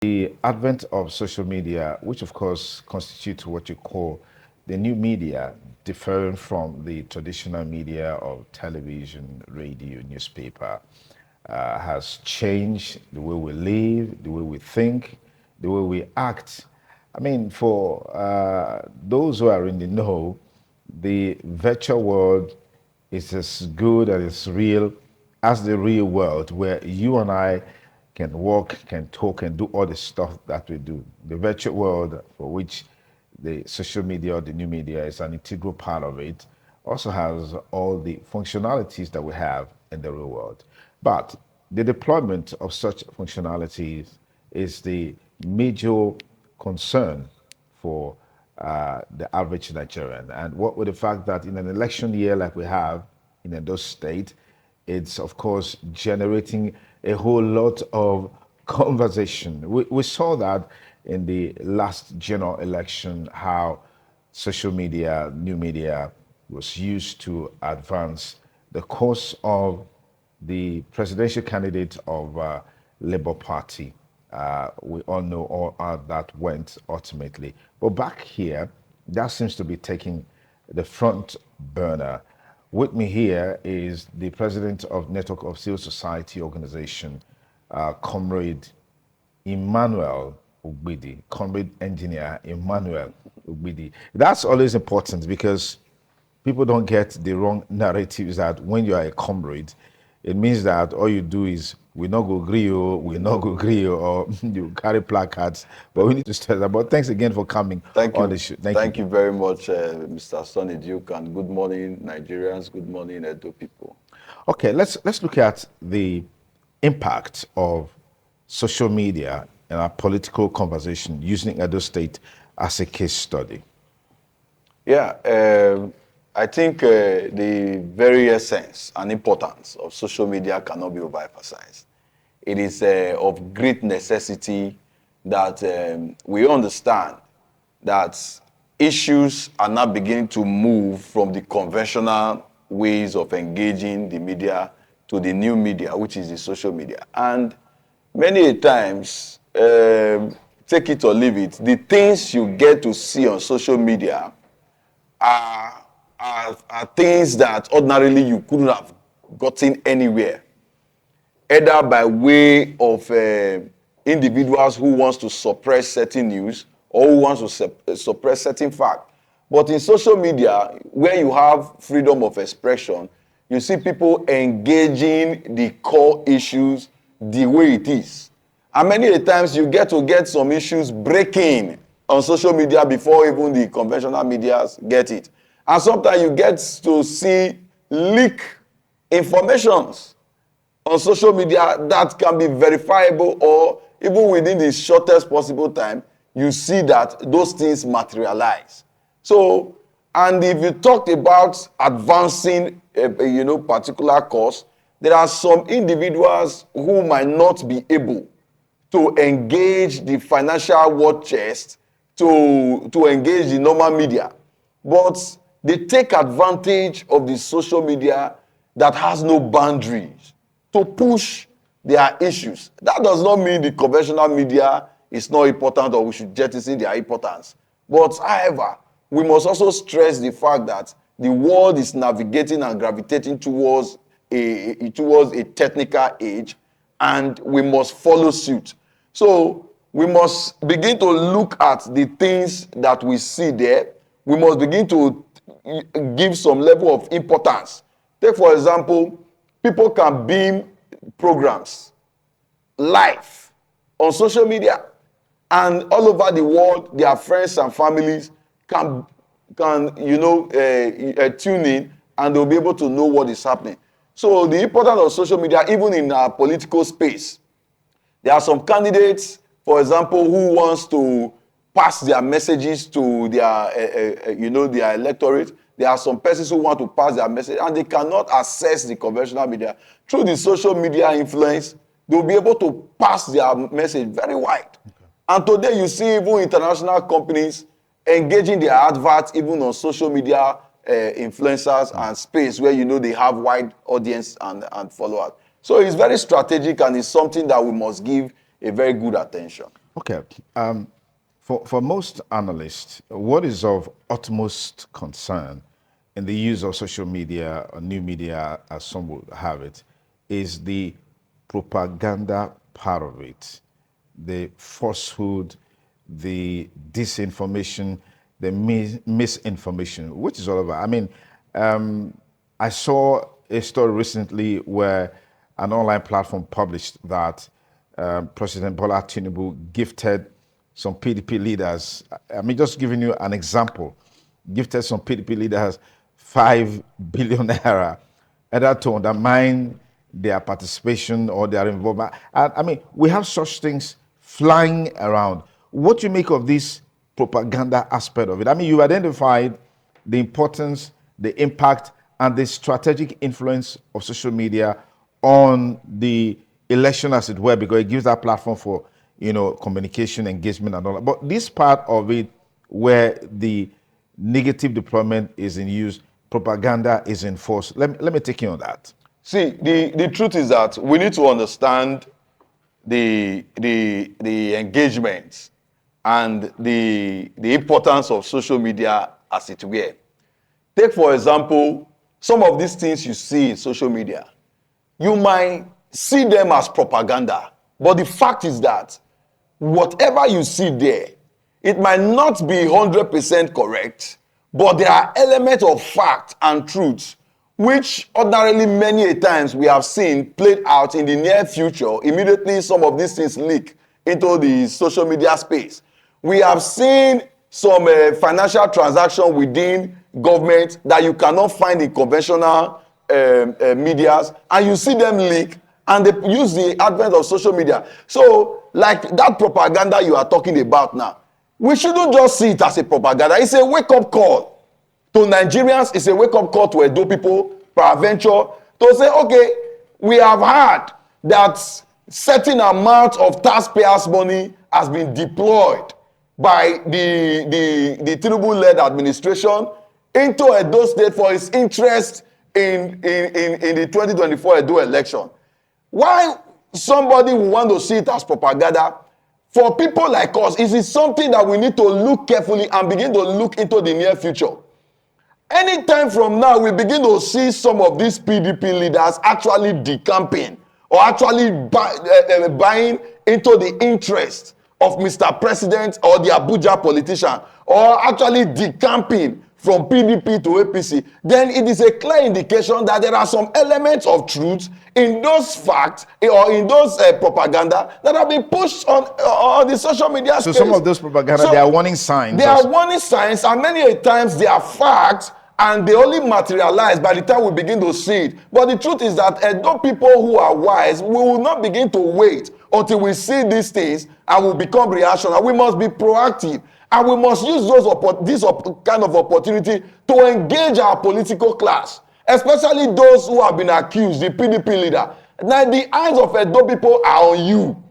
The advent of social media, which of course constitutes what you call the new media, different from the traditional media of television, radio, newspaper, has changed the way we live, the way we think, the way we act. I mean, for those who are in the know, the virtual world is as good and as real as the real world, where you and I can walk, can talk, and do all the stuff that we do. The virtual world, for which the social media or the new media is an integral part of it, also has all the functionalities that we have in the real world. But the deployment of such functionalities is the major concern for the average Nigerian. And what with the fact that in an election year like we have in Edo State, it's of course generating a whole lot of conversation. We saw that in the last general election, how social media, new media, was used to advance the cause of the presidential candidate of Labour Party. We all know all how that went ultimately. But back here, that seems to be taking the front burner. With me here is the president of Network of Civil Society Organization, Comrade Emmanuel Ugbidi, Comrade Engineer Emmanuel Ugbidi. That's always important because people don't get the wrong narratives that when you are a comrade, it means that all you do is we not go agree, we not go agree, or you carry placards. But we need to stress that. But thanks again for coming on the show. Thank you very much, Mr. Sonny Duke, and good morning, Nigerians. Good morning, Edo people. Okay, let's look at the impact of social media in our political conversation using Edo State as a case study. Yeah, I think the very essence and importance of social media cannot be overemphasized. It is of great necessity that we understand that issues are now beginning to move from the conventional ways of engaging the media to the new media, which is the social media. And many a times, take it or leave it, the things you get to see on social media are things that ordinarily you couldn't have gotten anywhere, either by way of individuals who wants to suppress certain news or who wants to suppress certain fact. But in social media, where you have freedom of expression, you see people engaging the core issues the way it is. And many a times you get to get some issues breaking on social media before even the conventional medias get it. And sometimes you get to see leak informations on social media that can be verifiable, or even within the shortest possible time, you see that those things materialize. So, and if you talked about advancing a particular cause, there are some individuals who might not be able to engage the financial war chest, to engage the normal media. But they take advantage of the social media that has no boundaries to push their issues. That does not mean the conventional media is not important or we should jettison their importance. But however, we must also stress the fact that the world is navigating and gravitating towards a technical age, and we must follow suit. So we must begin to look at the things that we see there. We must begin to give some level of importance. Take, for example, people can beam programs live on social media, and all over the world, their friends and families can tune in, and they'll be able to know what is happening. So the importance of social media, even in our political space, there are some candidates, for example, who wants to pass their messages to their electorate. There are some persons who want to pass their message, and they cannot access the conventional media. Through the social media influence, they'll be able to pass their message very wide. Okay. And today you see even international companies engaging their adverts even on social media influencers and space where they have wide audience and followers. So it's very strategic, and it's something that we must give a very good attention. Okay. For most analysts, what is of utmost concern in the use of social media or new media, as some would have it, is the propaganda part of it, the falsehood, the disinformation, the misinformation, which is all over. I mean, I saw a story recently where an online platform published that President Bola Tinubu gifted some PDP leaders. I mean, just giving you an example, gifted some PDP leaders 5 billion naira, either to undermine their participation or their involvement. And I mean, we have such things flying around. What do you make of this propaganda aspect of it? I mean, you've identified the importance, the impact, and the strategic influence of social media on the election, as it were, because it gives that platform for, communication, engagement, and all that. But this part of it, where the negative deployment is in use, propaganda is in force. Let me take you on that. See, the truth is that we need to understand the engagement and the importance of social media as it were. Take, for example, some of these things you see in social media. You might see them as propaganda, but the fact is that whatever you see there, it might not be 100% correct, but there are elements of fact and truth which ordinarily many a times we have seen played out in the near future. Immediately some of these things leak into the social media space. We have seen some financial transaction within government that you cannot find in conventional medias, and you see them leak, and they use the advent of social media. So, like that propaganda you are talking about now, we shouldn't just see it as a propaganda. It's a wake-up call to Nigerians. It's a wake-up call to Edo people, peradventure, to say, okay, we have heard that certain amount of taxpayers' money has been deployed by the Tinubu-led administration into Edo State for its interest in the 2024 Edo election. Why somebody would want to see it as propaganda? For people like us, it is something that we need to look carefully and begin to look into the near future. Anytime from now, we begin to see some of these PDP leaders actually decamping or actually buying into the interest of Mr. President or the Abuja politician, or actually decamping from PDP to APC, then it is a clear indication that there are some elements of truth in those facts or in those propaganda that have been pushed on the social media space. So some of those propaganda, they are warning signs. They are warning signs, and many a times they are facts, and they only materialize by the time we begin to see it. But the truth is that those people who are wise, we will not begin to wait until we see these things and will become reactionary. We must be proactive, and we must use this kind of opportunity to engage our political class, especially those who have been accused, the PDP leader. Now the eyes of Edo people are on you.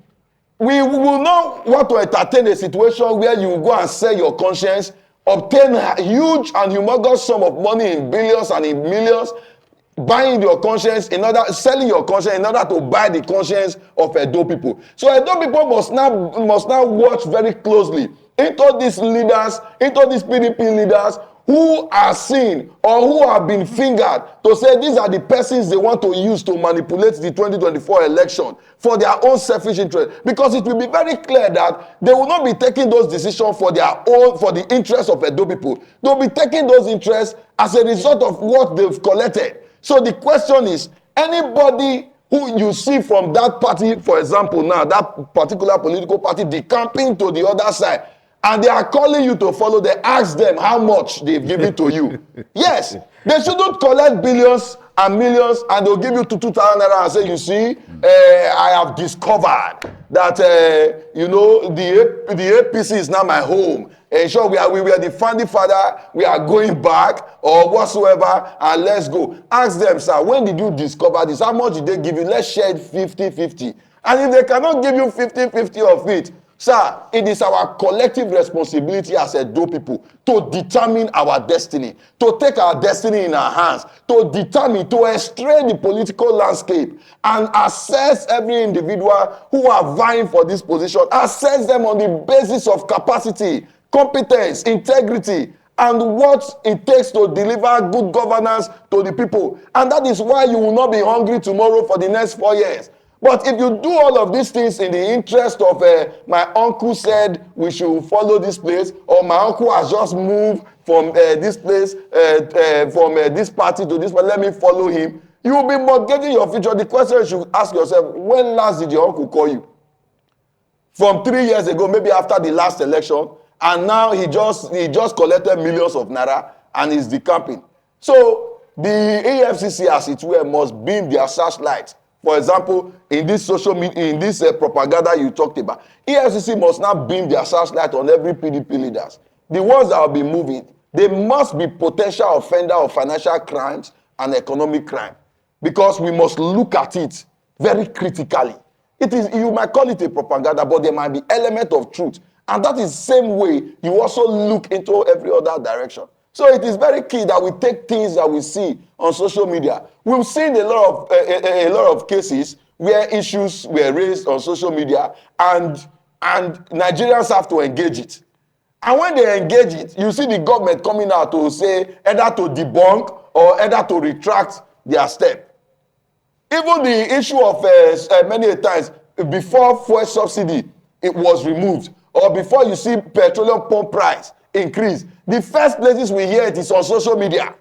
We will not want to entertain a situation where you go and sell your conscience, obtain a huge and humongous sum of money in billions and in millions, buying your conscience selling your conscience in order to buy the conscience of Edo people. So Edo people must now watch very closely into these leaders, into these PDP leaders who are seen or who have been fingered to say these are the persons they want to use to manipulate the 2024 election for their own selfish interest. Because it will be very clear that they will not be taking those decisions for the interest of Edo people. They will be taking those interests as a result of what they've collected. So the question is, anybody who you see from that party, for example, now that particular political party decamping to the other side, and they are calling you to follow, they ask them how much they've given to you. Yes, they shouldn't collect billions and millions and they'll give you 2,000 naira and say, you see, I have discovered that, the APC is now my home. Sure, we were the founding father, we are going back or whatsoever, and let's go. Ask them, sir, when did you discover this? How much did they give you? Let's share it 50-50. And if they cannot give you 50-50 of it, Sir, it is our collective responsibility as Edo people to determine our destiny, to take our destiny in our hands, to determine, to estray the political landscape and assess every individual who are vying for this position, assess them on the basis of capacity, competence, integrity, and what it takes to deliver good governance to the people. And that is why you will not be hungry tomorrow for the next 4 years. But if you do all of these things in the interest of my uncle said we should follow this place, or my uncle has just moved from this place, from this party to this one, let me follow him, you will be mortgaging your future. The question you should ask yourself, when last did your uncle call you? From 3 years ago, maybe after the last election, and now he just collected millions of naira and is decamping. So the AFCC, as it were, must beam their searchlight. For example, in this social media, in this propaganda you talked about, EFCC must now beam their searchlight on every PDP leaders. The ones that will be moving, they must be potential offender of financial crimes and economic crime, because we must look at it very critically. It is, you might call it a propaganda, but there might be element of truth, and that is the same way you also look into every other direction. So it is very key that we take things that we see on social media. We've seen a lot of cases where issues were raised on social media, and Nigerians have to engage it. And when they engage it, you see the government coming out to say either to debunk or either to retract their step. Even the issue of many times before fuel subsidy it was removed, or before you see petroleum pump price increase, the first places we hear it is on social media.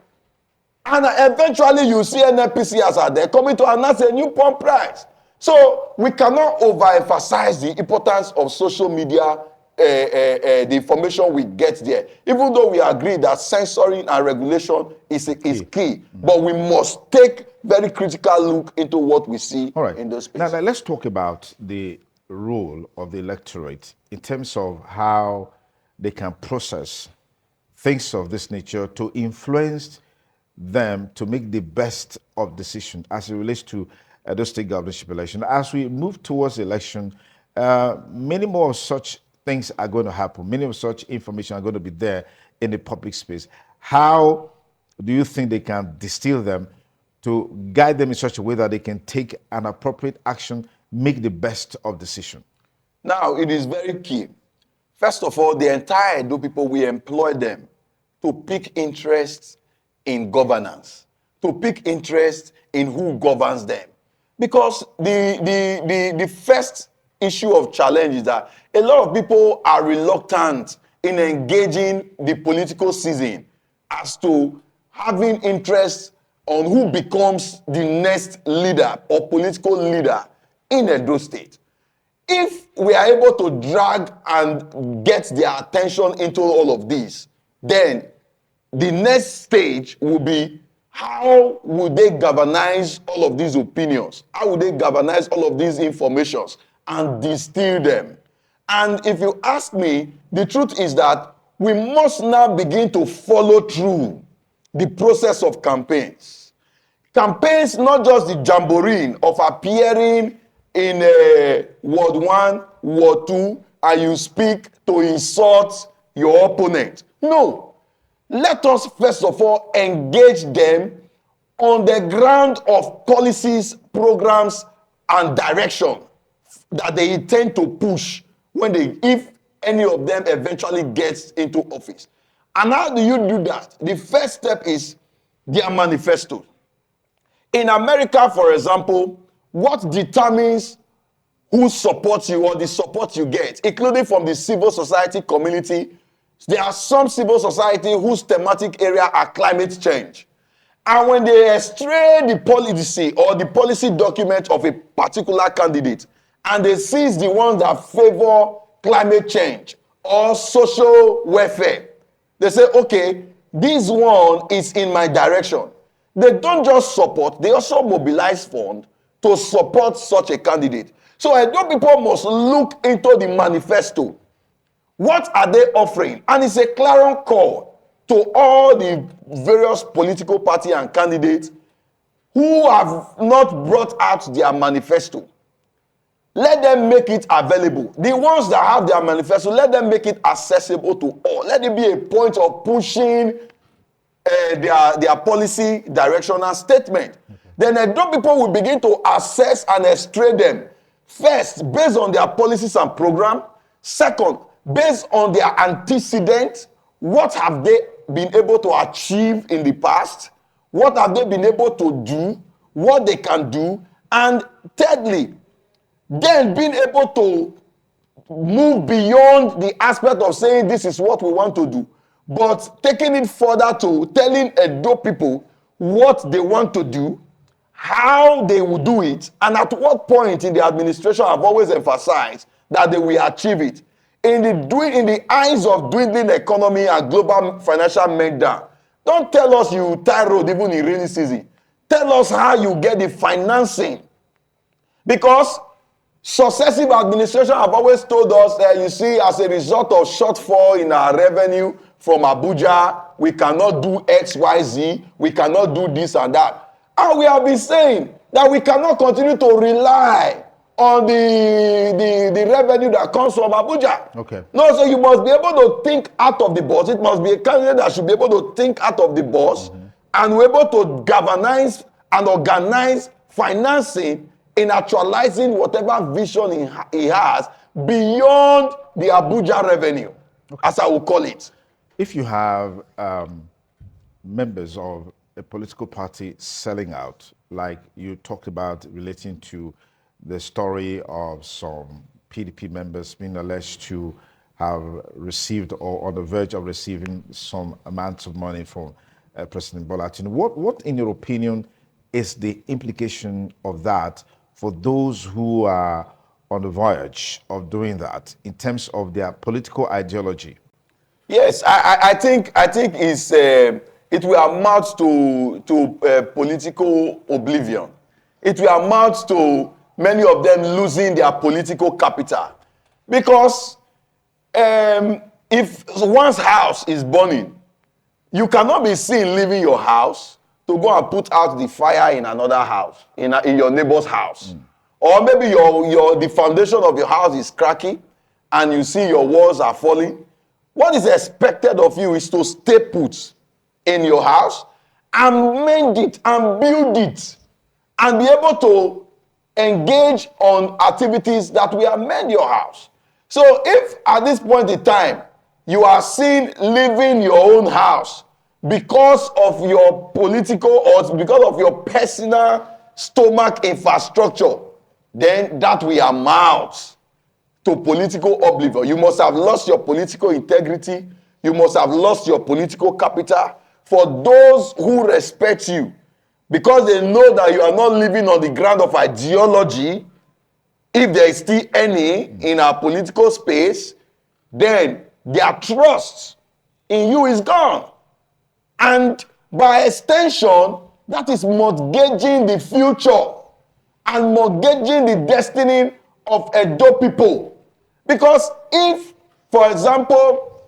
And eventually you see NNPCs are there coming to announce a new pump price. So we cannot overemphasize the importance of social media, the information we get there. Even though we agree that censoring and regulation is key, but we must take very critical look into what we see in those spaces. Now let's talk about the role of the electorate in terms of how they can process things of this nature to influence them to make the best of decision as it relates to the state governorship election. As we move towards the election, many more such things are going to happen. Many of such information are going to be there in the public space. How do you think they can distill them to guide them in such a way that they can take an appropriate action, make the best of decision? Now, it is very key. First of all, the entire Edo people, we employ them to pick interest in governance, to pick interest in who governs them. Because the first issue of challenge is that a lot of people are reluctant in engaging the political season as to having interest on who becomes the next leader or political leader in Edo State. If we are able to drag and get their attention into all of this, then the next stage will be, how would they galvanize all of these opinions? How would they galvanize all of these informations and distill them? And if you ask me, the truth is that we must now begin to follow through the process of campaigns. Campaigns, not just the jamboree of appearing in Ward 1, Ward 2, and you speak to insult your opponent. No. Let us first of all engage them on the ground of policies, programs, and direction that they intend to push if any of them eventually gets into office. And how do you do that? The first step is their manifesto. In America, for example, what determines who supports you or the support you get, including from the civil society community, there are some civil society whose thematic area are climate change. And when they estray the policy or the policy document of a particular candidate, and they seize the ones that favor climate change or social welfare, they say, okay, this one is in my direction. They don't just support, they also mobilize funds to support such a candidate. So Edo people must look into the manifesto. What are they offering? And it's a clarion call to all the various political parties and candidates who have not brought out their manifesto. let them make it available. The ones that have their manifesto, let them make it accessible to all. Let it be a point of pushing their policy directional statement. Then Edo people will begin to assess and extray them. First, based on their policies and program. Second, based on their antecedents. What have they been able to achieve in the past? What have they been able to do? What they can do? And thirdly, then being able to move beyond the aspect of saying this is what we want to do, but taking it further to telling Edo people what they want to do, how they will do it, and at what point in the administration I've always emphasized that they will achieve it. In the eyes of dwindling economy and global financial meltdown, don't tell us you tie road even in rainy season. Tell us how you get the financing. Because successive administration have always told us that, you see, as a result of shortfall in our revenue from Abuja, we cannot do X, Y, Z, we cannot do this and that. And we have been saying that we cannot continue to rely on the revenue that comes from Abuja. Okay. No, so you must be able to think out of the box. It must be a candidate that should be able to think out of the box and be able to galvanize and organize financing in actualizing whatever vision he has beyond the Abuja revenue, as I will call it. If you have members of a political party selling out, like you talked about relating to the story of some PDP members being alleged to have received or on the verge of receiving some amounts of money from President Bola Tinubu. What, in your opinion, is the implication of that for those who are on the verge of doing that in terms of their political ideology? Yes, I think it's it will amount to political oblivion. It will amount to many of them losing their political capital, because if one's house is burning, you cannot be seen leaving your house to go and put out the fire in another house, in your neighbor's house. Or maybe the foundation of your house is cracking and you see your walls are falling. What is expected of you is to stay put in your house and mend it and build it and be able to engage on activities that will amend your house. So if at this point in time you are seen leaving your own house because of your political or because of your personal stomach infrastructure, then that will amount to political oblivion. You must have lost your political integrity. You must have lost your political capital. For those who respect you, because they know that you are not living on the ground of ideology, if there is still any in our political space, then their trust in you is gone. And by extension, that is mortgaging the future and mortgaging the destiny of Edo people. Because if, for example,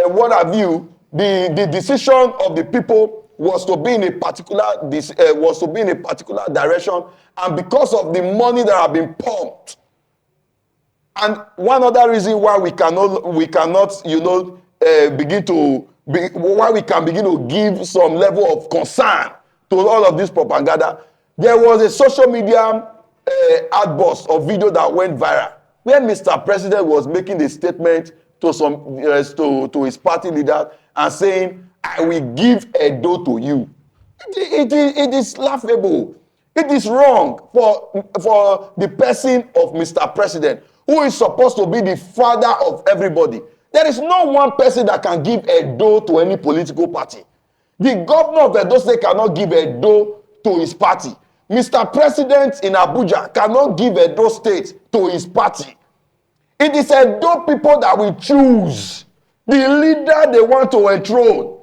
what have you, the decision of the people was to be in a particular direction, and because of the money that have been pumped, and one other reason why we cannot begin to give some level of concern to all of this propaganda. There was a social media outburst of video that went viral, where Mr. President was making a statement to some to his party leader and saying, "I will give Edo to you." It is laughable. It is wrong for the person of Mr. President, who is supposed to be the father of everybody. There is no one person that can give Edo to any political party. The governor of Edo State cannot give Edo to his party. Mr. President in Abuja cannot give Edo State to his party. It is Edo people that will choose the leader they want to enthrone.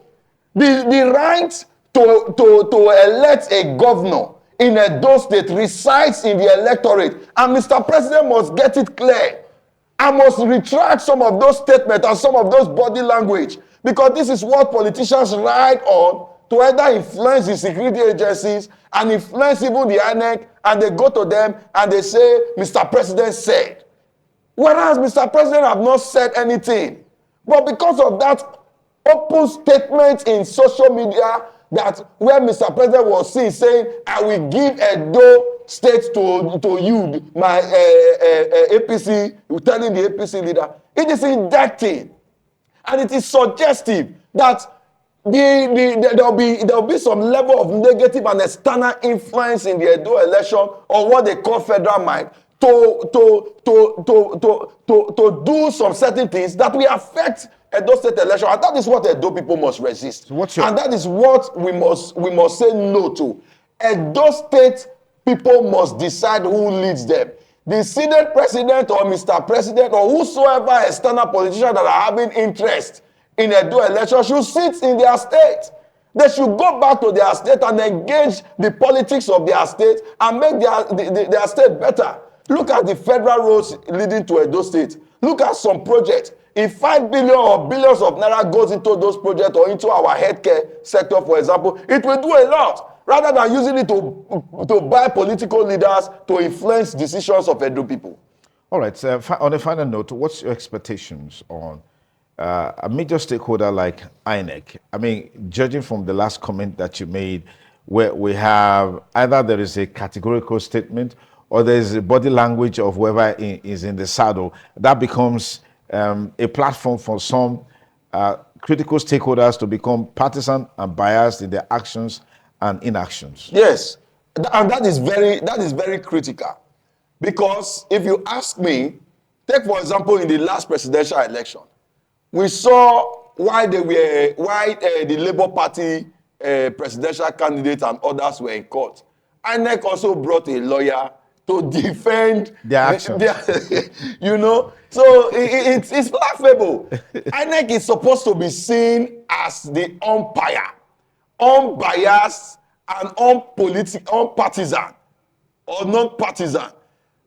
The right to elect a governor in Edo State resides in the electorate, and Mr. President must get it clear. I must retract some of those statements and some of those body language, because this is what politicians ride on to either influence the security agencies and influence even the INEC, and they go to them and they say, Mr. President said. Whereas Mr. President have not said anything. But because of that open statement in social media, that where Mr. President was seen saying, I will give Edo state to you, my APC, telling the APC leader, it is indicting. And it is suggestive that there'll be some level of negative and external influence in the Edo election, or what they call federal mind, to do some certain things that will affect Edo State election. And that is what Edo people must resist. So and that is what we must say no to. Edo State people must decide who leads them. The Senate President or Mr. President or whosoever external politician that are having interest in Edo election should sit in their state. They should go back to their state and engage the politics of their state and make their state better. Look at the federal roads leading to Edo State. Look at some projects. If 5 billion or billions of naira goes into those projects or into our healthcare sector, for example, it will do a lot, rather than using it to buy political leaders to influence decisions of Edo people. All right. On a final note, what's your expectations on a major stakeholder like INEC? I mean, judging from the last comment that you made, where we have either there is a categorical statement or there is a body language of whoever is in the saddle, that becomes a platform for some critical stakeholders to become partisan and biased in their actions and inactions. Yes, and that is very critical, because if you ask me, take for example in the last presidential election, we saw why the Labour Party presidential candidate and others were in court. INEC also brought a lawyer to defend their actions. You know, so it's laughable. INEC is supposed to be seen as the umpire, unbiased and unpartisan or non-partisan.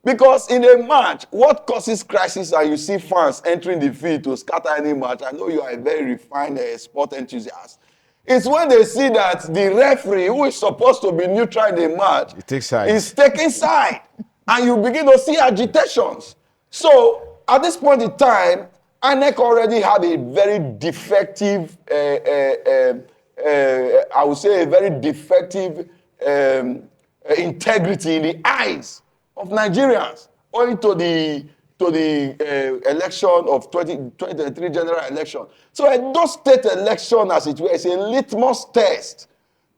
Because in a match, what causes crisis and you see fans entering the field to scatter any match, I know you are a very refined sport enthusiast, it's when they see that the referee, who is supposed to be neutral in the match, is taking side. And you begin to see agitations. So at this point in time, INEC already had a very defective, I would say a very defective integrity in the eyes of Nigerians, owing to the election of 2023 general election. So Edo State election, as it were, is a litmus test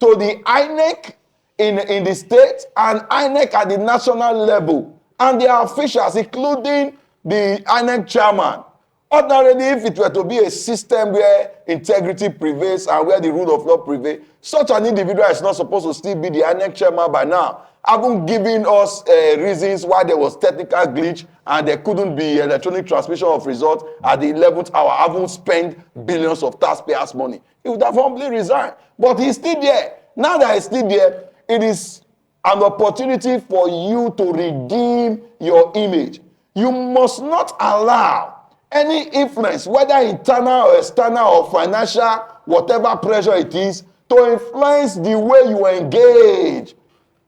to the INEC in the state and INEC at the national level and their officials, including the INEC chairman. Ordinarily, if it were to be a system where integrity prevails and where the rule of law prevails, such an individual is not supposed to still be the INEC chairman by now. Haven't given us reasons why there was technical glitch and there couldn't be electronic transmission of results at the 11th hour. Haven't spent billions of taxpayers' money. He would have humbly resigned. But he's still there. Now that he's still there, it is an opportunity for you to redeem your image. You must not allow any influence, whether internal or external or financial, whatever pressure it is, to influence the way you engage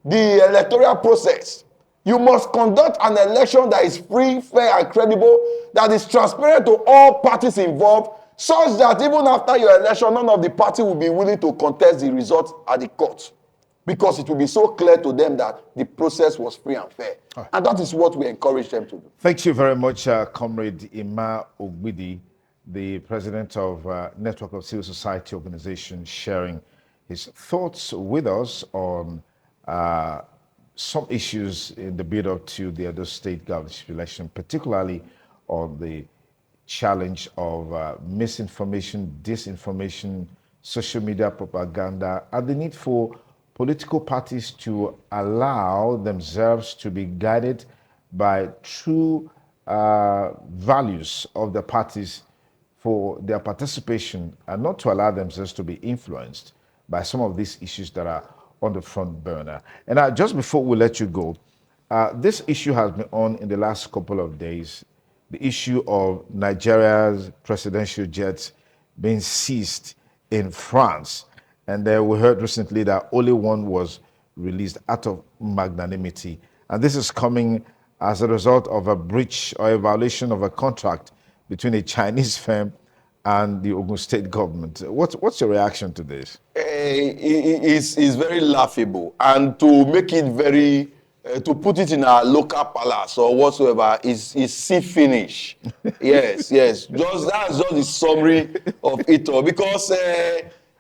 the electoral process. You must conduct an election that is free, fair, and credible, that is transparent to all parties involved, such that even after your election, none of the party will be willing to contest the result at the court, because it will be so clear to them that the process was free and fair. Right. And that is what we encourage them to do. Thank you very much, Comrade Emma Ogbidi, the president of Network of Civil Society Organizations, sharing his thoughts with us on some issues in the build-up to the Edo State governorship election, particularly on the challenge of misinformation, disinformation, social media propaganda, and the need for political parties to allow themselves to be guided by true values of the parties for their participation, and not to allow themselves to be influenced by some of these issues that are on the front burner. And just before we let you go, this issue has been on in the last couple of days, the issue of Nigeria's presidential jets being seized in France. And we heard recently that only one was released out of magnanimity. And this is coming as a result of a breach or a violation of a contract between a Chinese firm and the Ogun State government. What's your reaction to this? It's very laughable. And to make it very, to put it in our local palace or whatsoever, is see finish. Yes, yes. That's just the summary of it all. Because,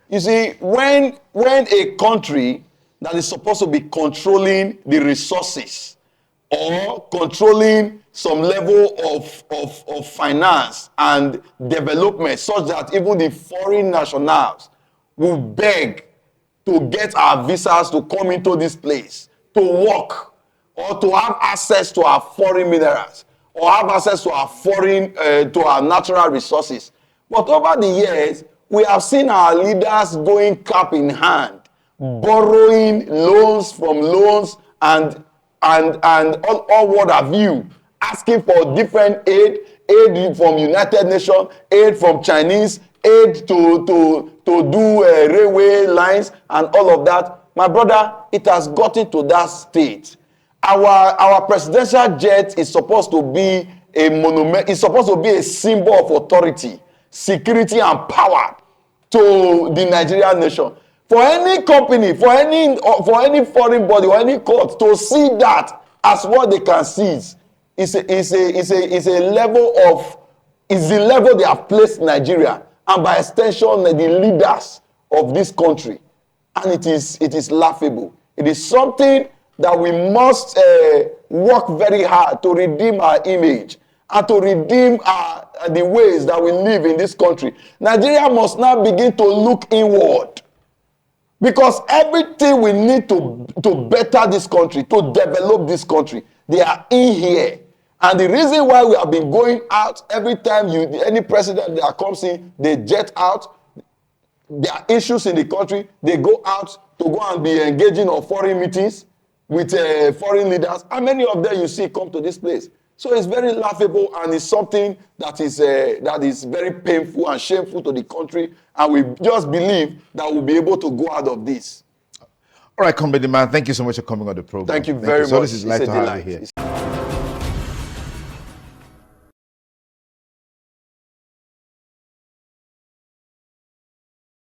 you see, when a country that is supposed to be controlling the resources or controlling some level of finance and development such that even the foreign nationals will beg to get our visas to come into this place, to work, or to have access to our foreign minerals, or have access to our foreign, to our natural resources. But over the years, we have seen our leaders going cap in hand, borrowing loans from loans and all what have you, asking for different aid from United Nations, aid from Chinese, aid to do railway lines and all of that. My brother, it has gotten to that state. Our presidential jet is supposed to be a monument, it's supposed to be a symbol of authority, security and power to the Nigerian nation. For any company, for any foreign body or any court to see that as what they can seize is a level of, is the level they have placed Nigeria and by extension the leaders of this country, and it is laughable. It is something that we must work very hard to redeem our image and to redeem the ways that we live in this country. Nigeria must now begin to look inward. Because everything we need to better this country, to develop this country, they are in here. And the reason why we have been going out every time any president that comes in, they jet out. There are issues in the country. They go out to go and be engaging on foreign meetings with foreign leaders. And many of them you see come to this place. So it's very laughable, and it's something that is very painful and shameful to the country. And we just believe that we'll be able to go out of this. All right, Comrade Man, thank you so much for coming on the program. Thank you very much. So this is like to have you here.